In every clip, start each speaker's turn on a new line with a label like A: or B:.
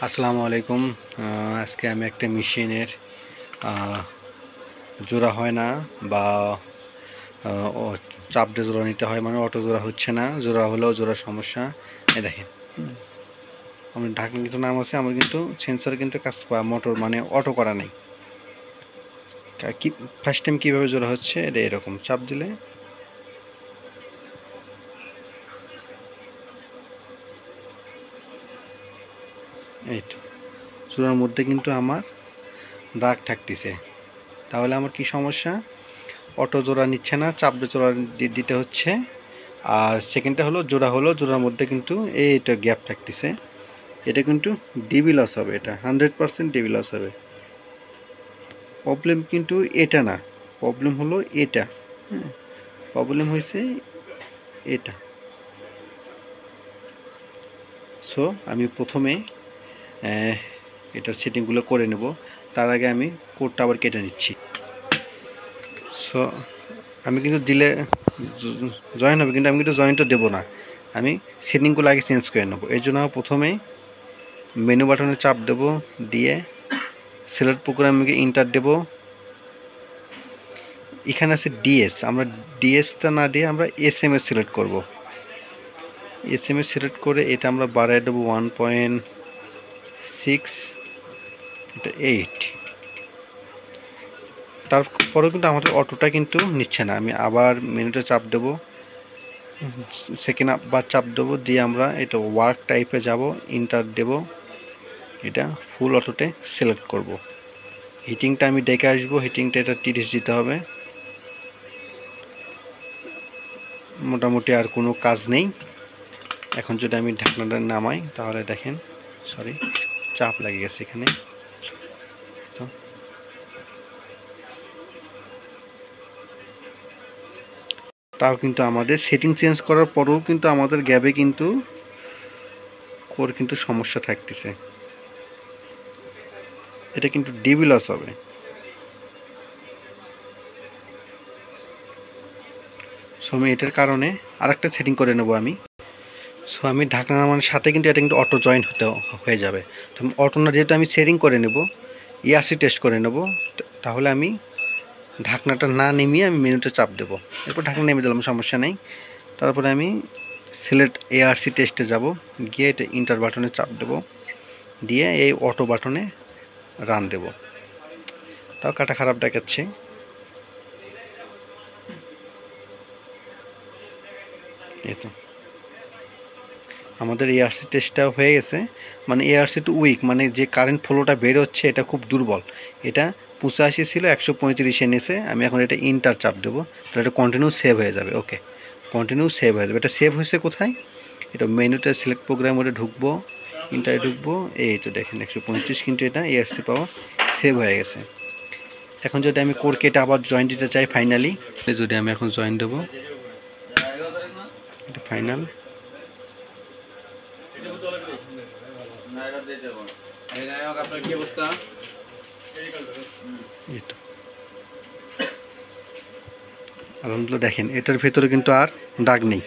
A: আসসালামু আলাইকুম। আজকে আমি একটা মেশিনের জোড়া হয় না বা চাপ দিয়ে জোড়া নিতে হয়, মানে অটো জোড়া হচ্ছে না, জোড়া হলেও জোড়ার সমস্যা। এই দেখেন, আমার ঢাকনা কিন্তু নাম আছে, আমার কিন্তু সেন্সর কিন্তু কাজ মোটর মানে অটো করা নেই। কি ফার্স্ট টাইম কীভাবে জোড়া হচ্ছে, এটা এরকম চাপ দিলে এই তো জোড়ার মধ্যে কিন্তু আমার দাগ থাকতেছে। তাহলে আমার কি সমস্যা? অটো জোড়া নিচ্ছে না, চাপ দিয়ে জোড়া দিতে হচ্ছে। আর সেকেন্ডটা হলো জোড়ার মধ্যে কিন্তু এইটা গ্যাপ থাকতেছে। এটা কিন্তু ডিবি লস হবে, এটা 100% ডিবি লস হবে। প্রবলেম কিন্তু এটা না, প্রবলেম হলো এটা। হ্যাঁ, প্রবলেম হয়েছে এটা। সো আমি প্রথমে এটার সেটিংগুলো করে নেব। তার আগে আমি কোডটা আবার কেটে নিচ্ছি। সো আমি কিন্তু দিলে জয়েন হবে, কিন্তু আমি কিন্তু জয়েন্টও দেবো না, আমি সেটিংগুলো আগে চেঞ্জ করে নেবো। এই জন্য প্রথমে মেনু বাটনে চাপ দেব, দিয়ে সিলেক্ট প্রোগ্রামকে ইন্টার দেব। এখানে আছে ডিএস, আমরা ডিএসটা না দিয়ে আমরা এসএমএস সিলেক্ট করব। এসএমএস সিলেক্ট করে এটা আমরা বাড়ায় দেবো 1.6, এটা 8। তারপরেও কিন্তু আমাদের অটোটা কিন্তু নিচ্ছে না। আমি আবার মেনুতে চাপ দেব, সেকেন্ড আবার চাপ দেবো, দিয়ে আমরা এটা ওয়ার্ক টাইপে যাব, ইন্টার দেব, এটা ফুল অটোতে সিলেক্ট করব। হিটিংটা আমি দেখে আসবো, হিটিংটা এটা 30 দিতে হবে। মোটামুটি আর কোনো কাজ নেই। এখন যদি আমি ঢাকনাটা নামাই তাহলে দেখেন, সরি চাপ লাগে গেছে এখানে। তো তাও কিন্তু আমাদের সেটিং চেঞ্জ করার পরেও কিন্তু আমাদের গ্যাবে কিন্তু সমস্যা থাকতেছে। এটা কিন্তু ডিবি লস হবে। সো আমি এটার কারণে আরেকটা সেটিং করে নেব আমি। সো আমি ঢাকনা নামানোর সাথে কিন্তু এটা কিন্তু অটো জয়েন হয়ে যাবে। তো অটো না, যেহেতু আমি সেটিং করে নেব, ইআরসি টেস্ট করে নেব, তাহলে আমি ঢাকনাটা না নেমিয়ে আমি মেনুতে চাপ দেবো। এরপর ঢাকনা নেমে দিলাম, সমস্যা নেই। তারপরে আমি সিলেক্ট এআরসি টেস্টে যাব, গিয়ে এটা ইন্টার বাটনে চাপ দেব, দিয়ে এই অটো বাটনে রান দেব। তাও কাটা খারাপ দেখাচ্ছে। এই তো আমাদের এআরসি টেস্টটাও হয়ে গেছে। মানে এআরসি টু উইক, মানে যে কারেন্ট ফ্লোটা বের হচ্ছে এটা খুব দুর্বল। এটা 85 ছিল, 135 এনেছে। আমি এখন এটা ইন্টার চাপ দেবো, তাহলে এটা কন্টিনিউ সেভ হয়ে যাবে। ওকে, কন্টিনিউ সেভ হয়ে যাবে। এটা সেভ হয়েছে কোথায়? এটা মেনুতে সিলেক্ট প্রোগ্রাম করে ঢুকবো, ইন্টারে ঢুকবো, এই তো দেখেন 135 কিন্তু এটা এআরসি পাওয়ার সেভ হয়ে গেছে। এখন যদি আমি কোর কেটে আবার জয়েন দিতে চাই, ফাইনালি যদি আমি এখন জয়েন দেবো, এটা ফাইনাল। আলহামদুলিল্লাহ, দেখেন এটার ভেতরে কিন্তু আর দাগ নেই।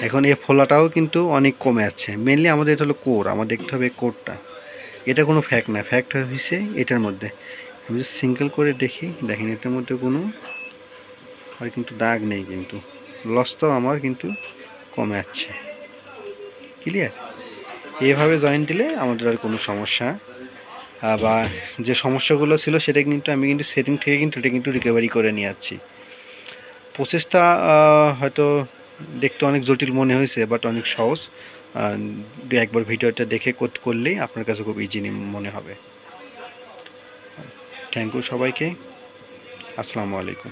A: এখন এই ফোলাটাও কিন্তু অনেক কমে যাচ্ছে। মেনলি আমাদের এটা হলো কোর, আমার দেখতে হবে কোরটা। এটা কোনো ফ্যাক্ট না, ফ্যাক্ট হয়েছে এটার মধ্যে। আমি যদি সিঙ্গেল করে দেখি, দেখেন এটার মধ্যে কোনো আর কিন্তু দাগ নেই, কিন্তু লসটাও আমার কিন্তু কমে যাচ্ছে। ক্লিয়ার? এইভাবে জয়েন দিলে আমাদের আর কোনো সমস্যা বা যে সমস্যাগুলো ছিল সেটা কিন্তু আমি কিন্তু সেটিং থেকে কিন্তু এটা কিন্তু রিকভারি করে নিয়ে যাচ্ছি। প্রসেসটা হয়তো দেখতে অনেক জটিল মনে হয়েছে, বাট অনেক সহজ। দু একবার ভিডিওটা দেখে করলেই আপনার কাছে খুব ইজি মনে হবে। থ্যাংক ইউ সবাইকে। আসসালামু আলাইকুম।